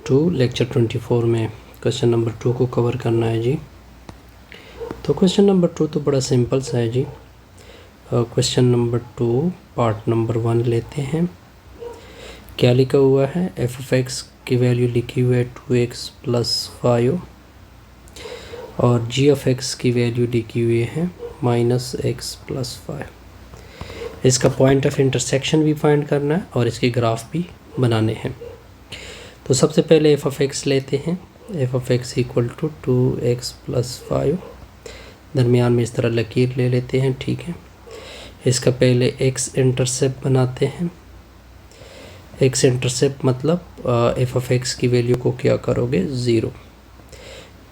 2 lecture 24 में question number 2 को cover करना है जी। तो क्वेश्चन नंबर 2 तो बड़ा सिंपल सा है जी। क्वेश्चन नंबर 2 पार्ट नंबर 1 लेते हैं। क्या लिखा हुआ है, एफ ऑफ एक्स की वैल्यू लिखी हुई है 2x + 5 और जी ऑफ एक्स की वैल्यू लिखी हुई है -x + 5। इसका पॉइंट ऑफ इंटरसेक्शन भी फाइंड करना है और इसके ग्राफ भी बनाने हैं। तो सबसे पहले एफ ऑफ एक्स लेते हैं। F of x = 2x + 5। दरमियान में इस तरह लकीर ले लेते हैं, ठीक है। इसका पहले एक्स इंटरसेप्ट बनाते हैं। एक्स इंटरसेप्ट मतलब एफ ऑफ एक्स की वैल्यू को क्या करोगे, 0।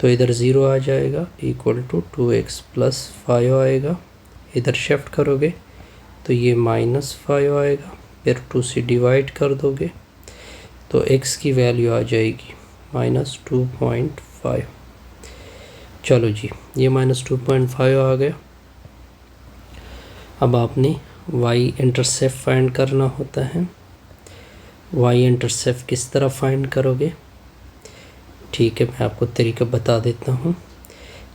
तो इधर 0 आ जाएगा, = 2x + 5 आएगा। इधर शिफ्ट करोगे तो ये -5 आएगा, फिर 2 से डिवाइड कर दोगे तो x की वैल्यू आ जाएगी -2.5। चलो जी, ये -2.5 आ गया। अब आपने y इंटरसेप्ट फाइंड करना होता है। y इंटरसेप्ट किस तरह फाइंड करोगे, ठीक है, मैं आपको तरीका बता देता हूँ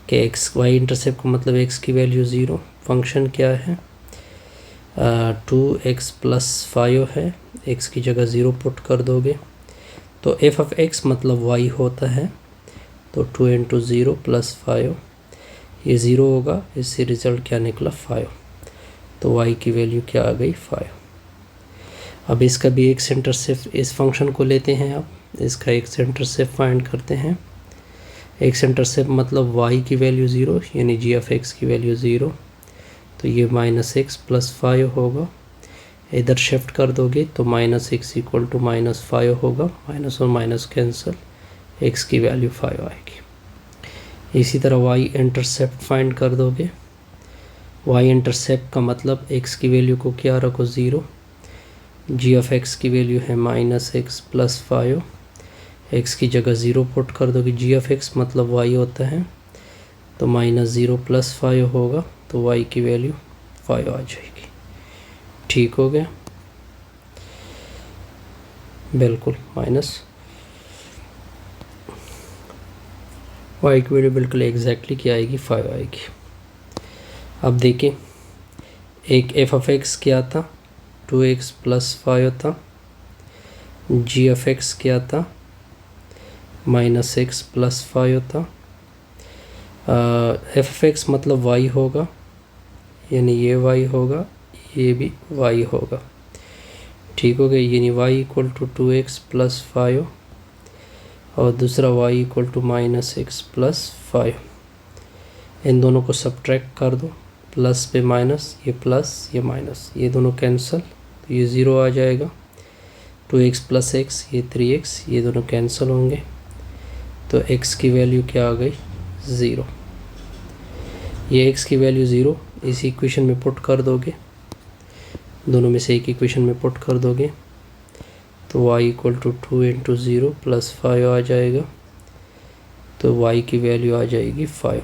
कि y इंटरसेप्ट का मतलब x की वैल्यू 0। फंक्शन क्या है, 2x + 5 है, x की जगह 0 पुट कर दोगे तो एफ ऑफ एक्स मतलब y होता है। तो 2 × 0 + 5, ये 0 होगा, इससे रिज़ल्ट क्या निकला, 5। तो y की वैल्यू क्या आ गई, 5। अब इसका भी एक्स इंटरसेप्ट, इस फंक्शन को लेते हैं आप, इसका एक्स इंटरसेप्ट फाइंड करते हैं। एक्स इंटरसेप्ट मतलब y की वैल्यू 0 यानी जी ऑफ एक्स की वैल्यू 0। तो ये -x + 5 होगा। इधर शिफ्ट कर दोगे तो -x = -5 होगा, माइनस और माइनस कैंसिल, x की वैल्यू 5 आएगी। इसी तरह y इंटरसेप्ट फाइंड कर दोगे। y इंटरसेप्ट का मतलब x की वैल्यू को क्या रखो, 0। g ऑफ x की वैल्यू है -x + 5, x की जगह 0 पुट कर दोगे। g ऑफ x मतलब y होता है, तो -0 + 5 होगा, तो y की वैल्यू 5 आ जाएगी। ठीक हो गया, बिल्कुल माइनस y की वैल्यू बिल्कुल एग्जैक्टली क्या आएगी, 5 आएगी। अब देखिए, एक एफ ऑफ एक्स क्या था, 2x + 5 था। जी ऑफ एक्स क्या था, -x + 5 था। एफ ऑफ एक्स मतलब y होगा, यानी ये y होगा, ये भी y होगा। ठीक हो गया, यानी y = 2x + 5 और दूसरा y = -x + 5। इन दोनों को सब्ट्रैक्ट कर दो, प्लस पे माइनस, ये प्लस ये माइनस, ये दोनों कैंसिल, तो ये 0 आ जाएगा। 2x + x, ये 3x, ये दोनों कैंसिल होंगे, तो x की वैल्यू क्या आ गई, 0। ये x की वैल्यू 0 इस इक्वेशन में पुट कर दोगे, दोनों में से एक इक्वेशन में पुट कर दोगे तो y = 2 × 0 + 5 आ जाएगा, तो y की वैल्यू आ जाएगी 5।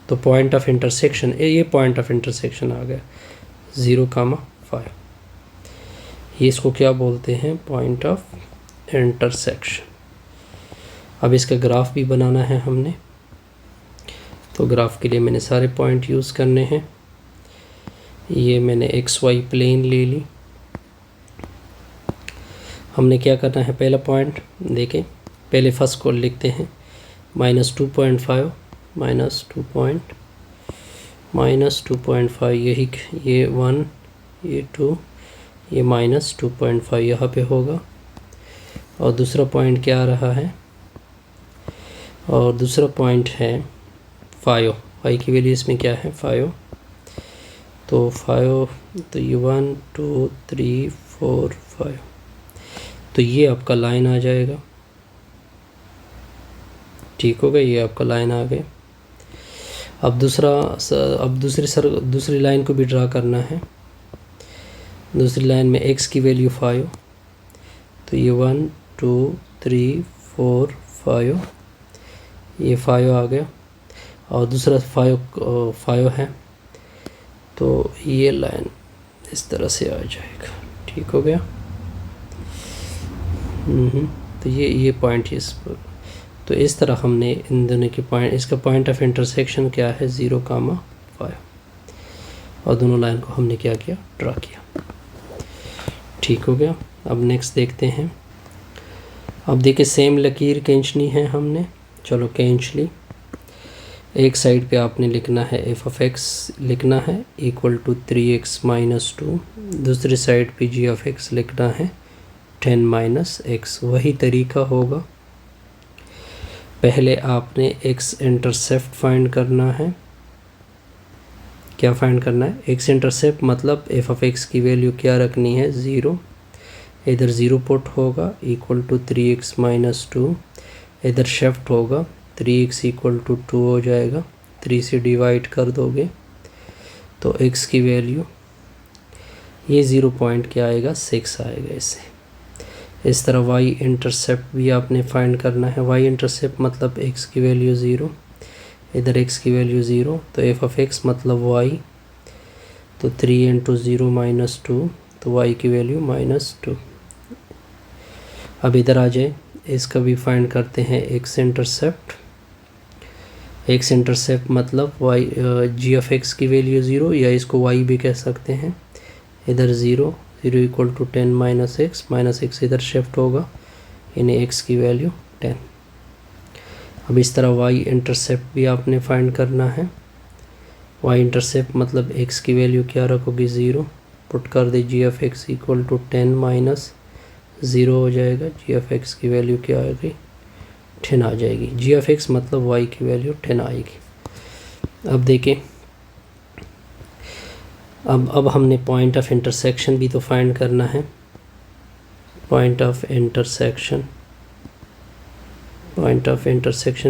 तो पॉइंट ऑफ इंटरसेक्शन, ये पॉइंट ऑफ इंटरसेक्शन आ गया 0,5। ये इसको क्या बोलते हैं, पॉइंट ऑफ इंटरसेक्शन। अब इसका ग्राफ भी बनाना है हमने, तो ग्राफ के लिए मैंने सारे पॉइंट यूज़ करने हैं। ये मैंने XY प्लेन ले ली। हमने क्या करना है, पहला पॉइंट देखें, पहले फर्स्ट को लिखते हैं, -2.5 -2.5, यही ये 1, ये 2, ये -2.5 यहाँ पे होगा। और दूसरा पॉइंट क्या आ रहा है, और दूसरा पॉइंट है 5, y की वैल्यू इसमें क्या है, 5। तो 5, तो ये 1 2 3 4 5, तो ये आपका लाइन आ जाएगा। ठीक हो गया, ये आपका लाइन आ गया। अब दूसरी लाइन को भी ड्रा करना है। दूसरी लाइन में x की वैल्यू 5, तो ये 1 2 3 4 5, ये 5 आ गया। और दूसरा 5 है, तो ये लाइन इस तरह से आ जाएगा। ठीक हो गया। तो ये पॉइंट तो इस तरह हमने इन दोनों की पॉइंट, इसका पॉइंट ऑफ इंटरसेक्शन क्या है 0,5, और दोनों लाइन को हमने क्या किया, ड्रा किया। ठीक हो गया। अब नेक्स्ट देखते हैं। अब देखिए सेम लकीर खींचनी है हमने, चलो खींच ली। एक साइड पे आपने लिखना है एफ ऑफ एक्स लिखना है इक्वल टू 3x - 2, दूसरी साइड पे जी ऑफ एक्स लिखना है 10 - x। वही तरीका होगा, पहले आपने x इंटरसेप्ट फाइंड करना है। क्या फाइंड करना है, x इंटरसेप्ट मतलब एफ ऑफ एक्स की वैल्यू क्या रखनी है 0, इधर 0 पुट होगा इक्वल टू 3x - 2, इधर शिफ्ट होगा 3x इक्वल टू 2 हो जाएगा, 3 से डिवाइड कर दोगे तो x की वैल्यू ये 0 पॉइंट क्या आएगा 6 आएगा इससे। इस तरह y इंटरसेप्ट भी आपने फाइंड करना है। y इंटरसेप्ट मतलब x की वैल्यू 0, इधर x की वैल्यू 0, तो एफ ऑफ एक्स मतलब y, तो 3 × 0 - 2, तो y की वैल्यू -2। अब इधर आ जाए, इसका भी फाइंड करते हैं x इंटरसेप्ट। x इंटरसेप्ट मतलब y जी ऑफ एक्स की वैल्यू 0, या इसको y भी कह सकते हैं। इधर 0 इक्वल टू 10 - x, -x इधर शिफ्ट होगा, यानी x की वैल्यू 10। अब इस तरह y इंटरसेप्ट भी आपने फाइंड करना है। y इंटरसेप्ट मतलब x की वैल्यू क्या रखोगे 0, पुट कर दे जी ऑफ एक्स इक्वल टू 10 - 0 हो जाएगा, जी ऑफ एक्स की वैल्यू क्या आएगी 10 आ जाएगी। जी ऑफ एक्स मतलब y की वैल्यू 10 आएगी। अब देखें, अब हमने पॉइंट ऑफ इंटरसेक्शन भी तो फाइंड करना है। पॉइंट ऑफ इंटरसेक्शन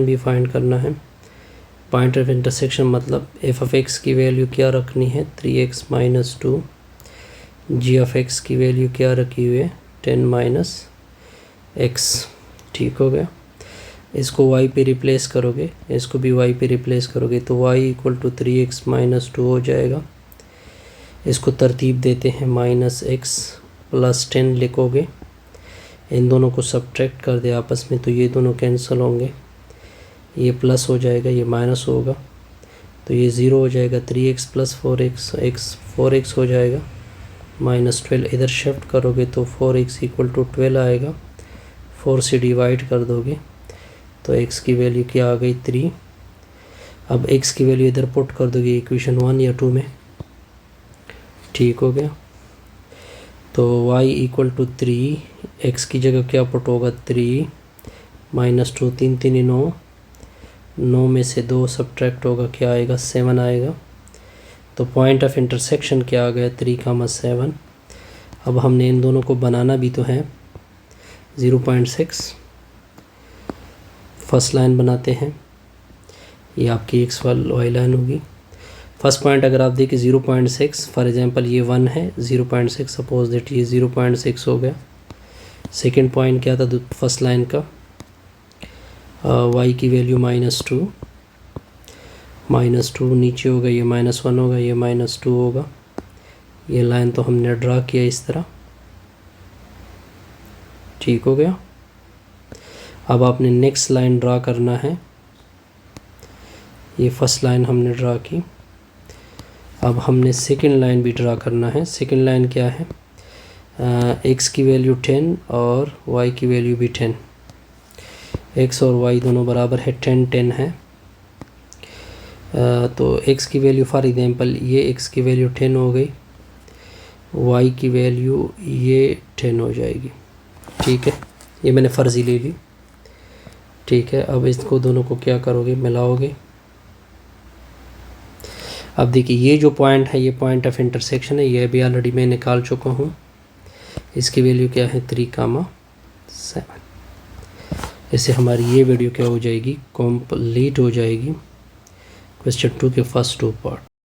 भी फाइंड करना है। पॉइंट ऑफ इंटरसेक्शन मतलब एफ ऑफ एक्स की वैल्यू क्या रखनी है 3x - 2, जी ऑफ एक्स की वैल्यू क्या रखी हुई है 10 - x। ठीक हो गया। इसको y पे रिप्लेस करोगे, इसको भी y पे रिप्लेस करोगे तो y इक्वल टू 3x - 2 हो जाएगा। इसको तरतीब देते हैं -x + 10 लिखोगे, इन दोनों को सब्ट्रैक्ट कर दे आपस में तो ये दोनों कैंसिल होंगे, ये प्लस हो जाएगा, ये माइनस होगा, तो ये 0 हो जाएगा। 3x + 4x हो जाएगा, -12 इधर शिफ्ट करोगे तो 4x इक्वल टू 12 आएगा। 4 से डिवाइड कर दोगे तो x की वैल्यू क्या आ गई 3। अब x की वैल्यू इधर पुट कर दोगे इक्वेशन 1 या 2 में। ठीक हो गया। तो y इक्वल टू 3, x की जगह क्या पुट होगा 3 -2, 3 3 9, 9 में से 2 सब्ट्रैक्ट होगा, क्या आएगा 7 आएगा। तो पॉइंट ऑफ इंटरसेक्शन क्या आ गया 3,7। अब हमने इन दोनों को बनाना भी तो है 0.6। फर्स्ट लाइन बनाते हैं, ये आपकी x वाली लाइन होगी। फर्स्ट पॉइंट अगर आप देखिए 0.6, फॉर एग्जांपल ये 1 है, 0.6 सपोज दैट ये 0.6 हो गया। सेकंड पॉइंट क्या था फर्स्ट लाइन का, y की वैल्यू -2, नीचे होगा, ये -1 होगा, ये -2 होगा। ये लाइन तो हमने ड्रा किया इस तरह। ठीक हो गया। अब आपने नेक्स्ट लाइन ड्रा करना है, ये फर्स्ट लाइन हमने ड्रा की। अब हमने सेकंड लाइन भी ड्रा करना है। सेकंड लाइन क्या है, x की वैल्यू 10 और y की वैल्यू भी 10। x और y दोनों बराबर है, 10 10 है। तो x की वैल्यू फॉर एग्जांपल ये x की वैल्यू 10 हो गई, y की वैल्यू ये 10 हो जाएगी। ठीक है, ये मैंने फ़र्ज़ी ले ली। ठीक है, अब इसको दोनों को क्या करोगे, मिलाओगे। अब देखिए ये जो पॉइंट है ये पॉइंट ऑफ इंटरसेक्शन है, ये भी ऑलरेडी मैं निकाल चुका हूँ। इसकी वैल्यू क्या है 3,7। इससे हमारी ये वीडियो क्या हो जाएगी, कंप्लीट हो जाएगी। क्वेश्चन 2 के फर्स्ट 2 पार्ट।